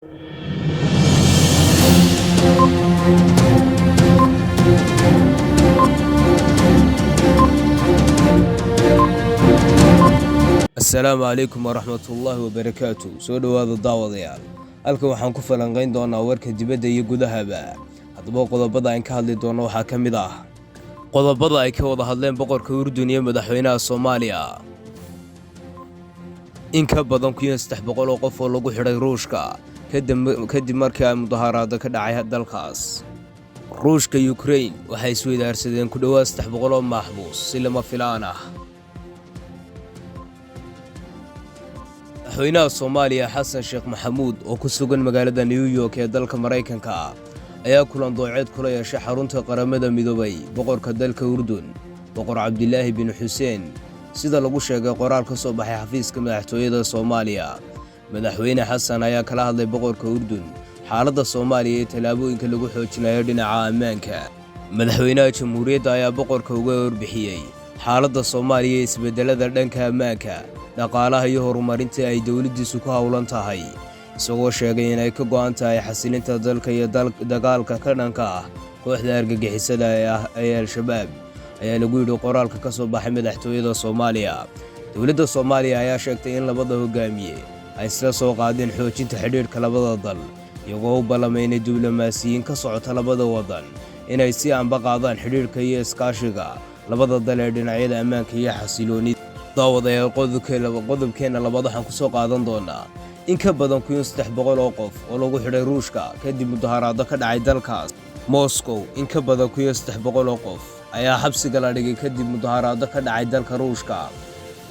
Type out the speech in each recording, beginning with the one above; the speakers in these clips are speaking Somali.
السلام عليكم ورحمة الله وبركاته. سو dhawaada daawadayaal. Halkan waxaan ku falanqayn doonaa warka dibadda iyo gudahaba. Haddaba qodobada aan ka hadli doono waxaa ka mid ah qodobada ay ka wada hadleen boqorka Urdun iyo madaxweynaha Soomaaliya. In ka badan 300 oo qof oo lagu xidhay Ruushka kadib markii ay mudaharaado ka dhacay dalkaas. Ruushka iyo Ukraine waxay isweydaarsadeen ku dhawaad 300 oo maxbuus si lama filaan ah. madaxweynaha Soomaaliya Xasan Sheekh Maxamuud oo ku sugan magaalada New York ee dalka Mareykanka ayaa kulan dooceed kula yeeshay xarunta qaramada midoobay boqorka dalka Urdun boqor Cabdilaahi bin Xuseen sida lagu sheegay qoraal ka soo baxay xafiiska madaxtooyada Soomaaliya. Madaxweyne Xasan ayaa kala hadlay boqorka Urdun xaaladda Soomaaliya iyo talaabooyinka lagu xoojinayo dhinaca ammaanka. Madaxweynaha jamhuuriyadda ayaa boqorka uga warbixiyay xaaladda Soomaaliya iyo isbedelada dhanka ammaanka dhaqaalaha iyo horumarinta ay dawladdiisu ku hawlan tahay, isagoo sheegay inay ka go'an tahay xasilinta dalka iyo dagaalka ka dhanka ah kooxda argagixisada ee Al-Shabaab ayaa lagu yidhi qoraalka ka soo baxay madaxtooyada Soomaaliya. Dowladda Soomaaliya ayaa sheegtay in labada hogaamiye ay isla soo qaadeen xoojinta xidhiidhka labada dal, iyagoo u ballamay diblomaasiyiin ka socota labada wadan inay si anba qaadaan xidhiidhka iyo iskaashiga labada dal ee dhinacyada ammaanka iyo xasiloonida. daawadayaal qodobkeena labaad waxaan ku soo qaadan doonaa in ka badan 300 oo qof oo lagu xidhay Ruushka kadib mudaharaado ka dhacay dalkaas. Moscow in ka badan 300 oo qof ayaa xabsiga la dhigay kadib mudaharaado ka dhacay dalka Ruushka,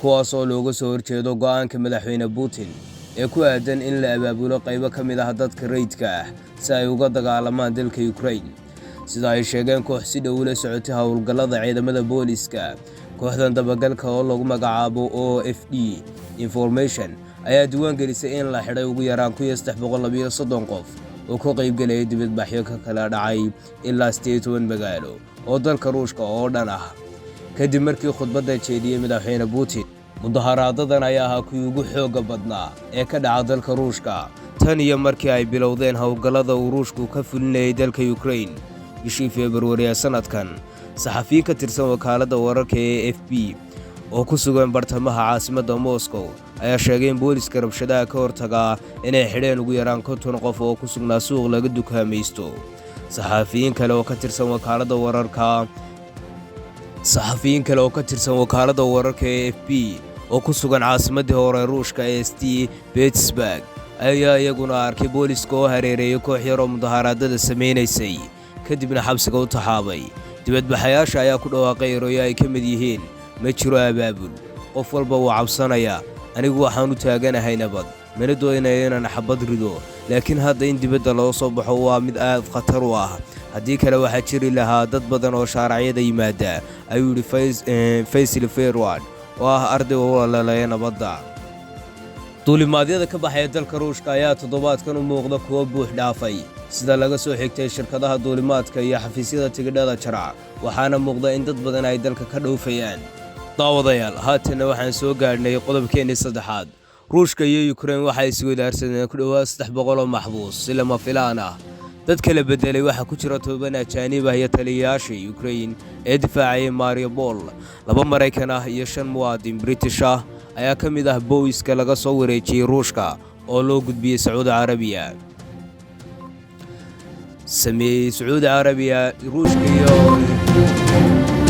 kuwaas oo looga soo horjeedo go'aanka madaxweyne Putin ee ku aadan in la abaabulo qaybo ka mid ah dadka rayidka ah si ay uga dagaalamaan dalka Ukraine. Sida ay sheegeen koox si dhow ula socotay howlgallada ciidamada booliska, kooxdan dabagalka oo lagu magacaabo OFD Information ayaa diiwaan gelisay in la xidhay ugu yaraan 332 qof oo ka qayb galay dibadbaxyo ka kala dhacay ilaa 18 magaalo oo dalka Ruushka oo dhan ah kadib markii khudbadda jeediyay madaxweyne Putin. Mudaharaadadan ayaa ahaa kuwii ugu xooga badnaa ee ka dhaca dalka Ruushka tan iyo markii ay bilowdeen howlgallada uu Ruushku ka fulinayay dalka Ukraine bishii February ee sanadkan. saxafiyiin ka tirsan wakaaladda wararka ee AFP oo ku sugan bartamaha caasimadda Moscow ayaa sheegay in booliska rabshadaha ka hortaga inay xidheen ugu yaraan 50 qof oo ku sugnaa suuq laga dukaamaysto. saxafiyiin kale oo ka tirsan wakaaladda wararka ee AFP oo ku sugan caasimadda hore Ruushka ee St. Petersburg ayaa iyaguna arkay booliska oo hareereeyay koox yar oo mudaharaadada sameynaysay kadibna xabsiga u taxaabay. dibadbaxayaasha ayaa ku dhawaaqay erooyo ay ka mid yihiin ma jiro abaabul, qof walba wuu cabsanaya, anigu waxaan u taaganahay nabad, mana doonayo inaan xabad rido, laakiin hadda in dibadda loo soo baxo waa mid aad khatar u ah, haddii kale waxaa jiri lahaa dad badan oo shaaracyada yimaada, ayuu yidhi Faisal Farwad oo ah arday u ololaya nabadda. duulimaadyada ka baxaya dalka Ruushka ayaa toddobaadkan u muuqda kuwo buux dhaafay sida laga soo xigtay shirkadaha duulimaadka iyo xafiisyada tigidhada jarac, waxaana muuqda in dad badan ay dalka ka dhoofayaan. daawadayaal haatan waxaan soo gaadhnay qodobkeennii saddexaad. Ruushka iyo Ukraine waxay isweydaarsadeen ku dhawaad 300 oo maxbuus si lama filaan ah. dad kala bedelay waxa ku jira 10 ajaanib ah iyo taliyayaasha Ukraine ee difaacayay Mariupol, 2 Mareykan ah iyo 5 muwaadin British ah ayaa ka mid ah booliska laga soo wareejiyay Ruushka oo loo gudbiyay Sacuudi Carabiya. Sacuudi Carabiya Ruushka iyo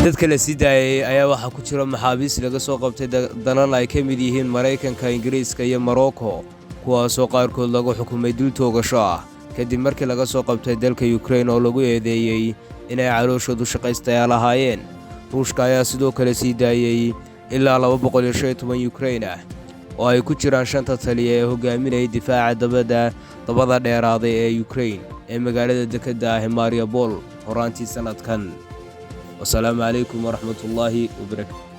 dadka la sii daayay ayaa waxa ku jira maxaabiis laga soo qabtay dalal ay ka mid yihiin Mareykanka, Ingiriiska iyo Morocco, kuwaasoo qaarkood lagu xukumay dil toogasho ah kadib markii laga soo qabtay dalka Ukraine oo lagu eedeeyay inay calooshoodu shaqaystayaal ahaayeen. Ruushka ayaa sidoo kale sii daayay ilaa 215 Ukraine ah oo ay ku jiraan 5 taliye ee hogaaminayay difaaca dabada dheeraaday ee Ukraine ee magaalada dekedda ah Mariupol horaantii sanadkan. Wassalaamu calaykum waraxmatullaahi wabarakaatuh.